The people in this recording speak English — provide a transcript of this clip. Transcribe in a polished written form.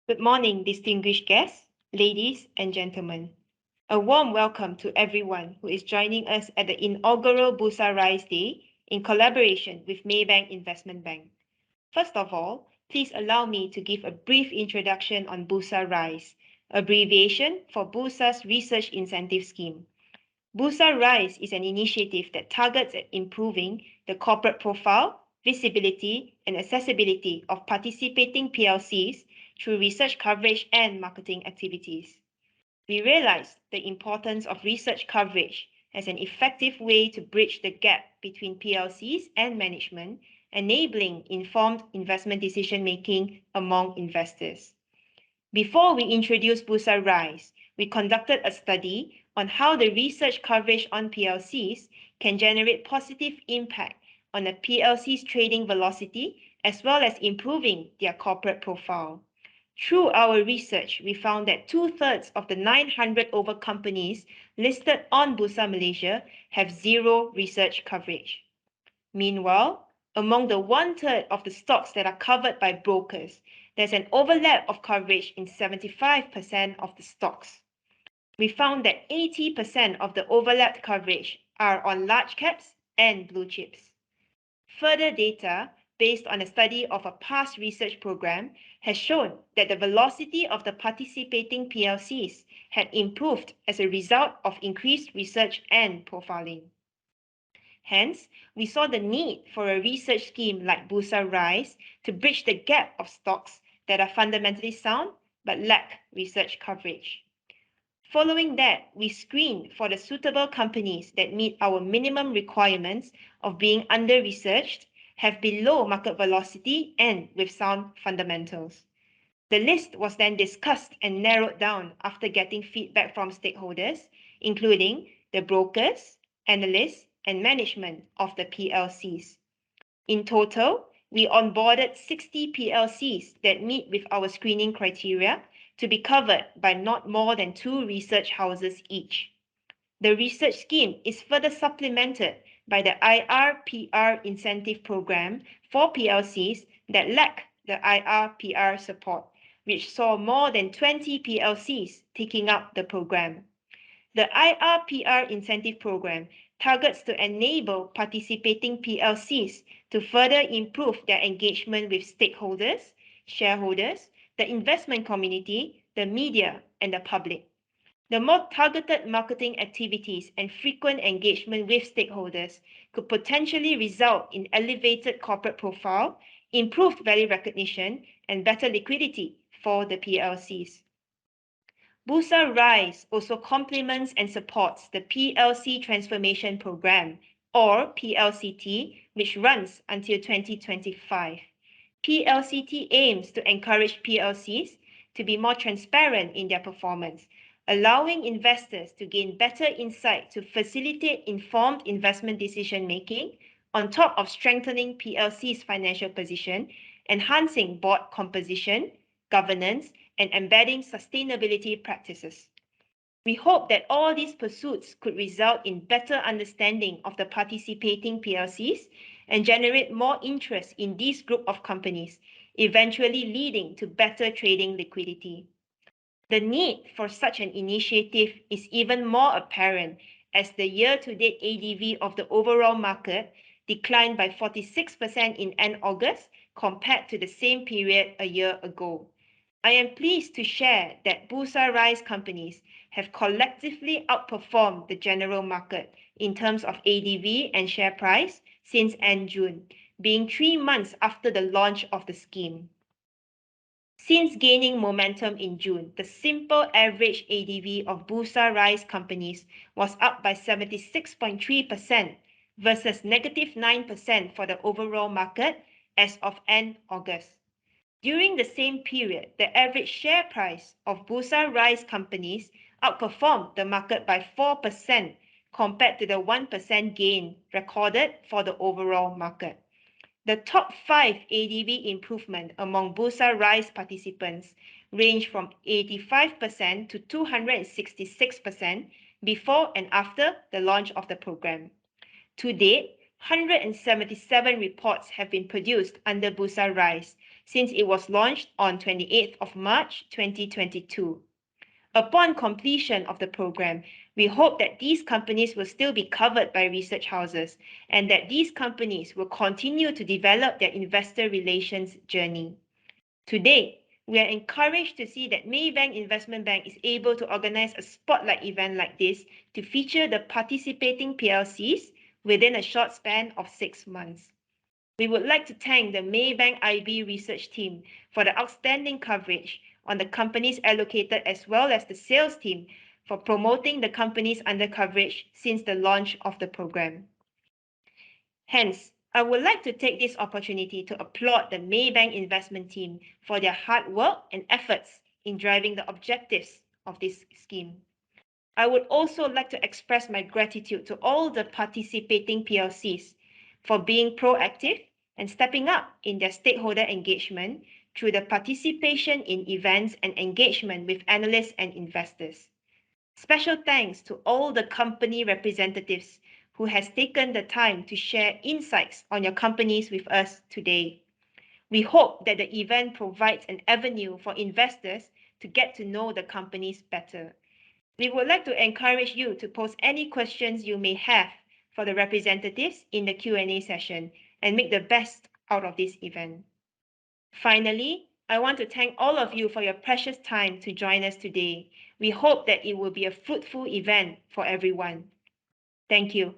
Good morning, distinguished guests, ladies and gentlemen. A warm welcome to everyone who is joining us at the inaugural Bursa Rise Day in collaboration with Maybank Investment Bank. First of all, please allow me to give a brief introduction on Bursa Rise, abbreviation for Bursa's Research Incentive Scheme. Bursa Rise is an initiative that targets at improving the corporate profile, visibility, and accessibility of participating PLCs through research coverage and marketing activities. We realized the importance of research coverage as an effective way to bridge the gap between PLCs and management, enabling informed investment decision making among investors. Before we introduced Bursa Rise, we conducted a study on how the research coverage on PLCs can generate positive impact on a PLC's trading velocity as well as improving their corporate profile. Through our research, we found that 2/3 of the 900 over companies listed on Bursa Malaysia have zero research coverage. Meanwhile, among the 1/3 of the stocks that are covered by brokers, there's an overlap of coverage in 75% of the stocks. We found that 80% of the overlapped coverage are on large caps and blue chips. Further data, based on a study of a past research program, has shown that the velocity of the participating PLCs had improved as a result of increased research and profiling. Hence, we saw the need for a research scheme like Bursa Rise to bridge the gap of stocks that are fundamentally sound but lack research coverage. Following that, we screened for the suitable companies that meet our minimum requirements of being under-researched, have below market velocity, and with sound fundamentals. The list was then discussed and narrowed down after getting feedback from stakeholders, including the brokers, analysts, and management of the PLCs. In total, we onboarded 60 PLCs that meet with our screening criteria to be covered by not more than 2 research houses each. The research scheme is further supplemented by the IR/PR incentive program for PLCs that lack the IR/PR support, which saw more than 20 PLCs taking up the program. The IR/PR incentive program targets to enable participating PLCs to further improve their engagement with stakeholders, shareholders, the investment community, the media, and the public. The more targeted marketing activities and frequent engagement with stakeholders could potentially result in elevated corporate profile, improved value recognition, and better liquidity for the PLCs. Bursa Rise also complements and supports the PLC Transformation Program, or PLCT, which runs until 2025. PLCT aims to encourage PLCs to be more transparent in their performance, allowing investors to gain better insight to facilitate informed investment decision-making, on top of strengthening PLC's financial position, enhancing board composition, governance, and embedding sustainability practices. We hope that all these pursuits could result in better understanding of the participating PLCs and generate more interest in this group of companies, eventually leading to better trading liquidity. The need for such an initiative is even more apparent as the year-to-date ADV of the overall market declined by 46% in end August compared to the same period a year ago. I am pleased to share that Bursa Rise companies have collectively outperformed the general market in terms of ADV and share price since end June, being 3 months after the launch of the scheme. Since gaining momentum in June, the simple average ADV of Bursa Rise companies was up by 76.3% versus -9% for the overall market as of end August. During the same period, the average share price of Bursa Rise companies outperformed the market by 4% compared to the 1% gain recorded for the overall market. The top 5 ADV improvement among Bursa Rise participants range from 85% to 266% before and after the launch of the program. To date, 177 reports have been produced under Bursa Rise, since it was launched on 28th of March 2022. Upon completion of the program, we hope that these companies will still be covered by research houses and that these companies will continue to develop their investor relations journey. Today, we are encouraged to see that Maybank Investment Bank is able to organize a spotlight event like this to feature the participating PLCs within a short span of 6 months. We would like to thank the Maybank IB research team for the outstanding coverage on the companies allocated as well as the sales team for promoting the companies under coverage since the launch of the program. Hence, I would like to take this opportunity to applaud the Maybank investment team for their hard work and efforts in driving the objectives of this scheme. I would also like to express my gratitude to all the participating PLCs for being proactive and stepping up in their stakeholder engagement through the participation in events and engagement with analysts and investors. Special thanks to all the company representatives who has taken the time to share insights on your companies with us today. We hope that the event provides an avenue for investors to get to know the companies better. We would like to encourage you to post any questions you may have for the representatives in the Q&A session and make the best out of this event. Finally, I want to thank all of you for your precious time to join us today. We hope that it will be a fruitful event for everyone. Thank you.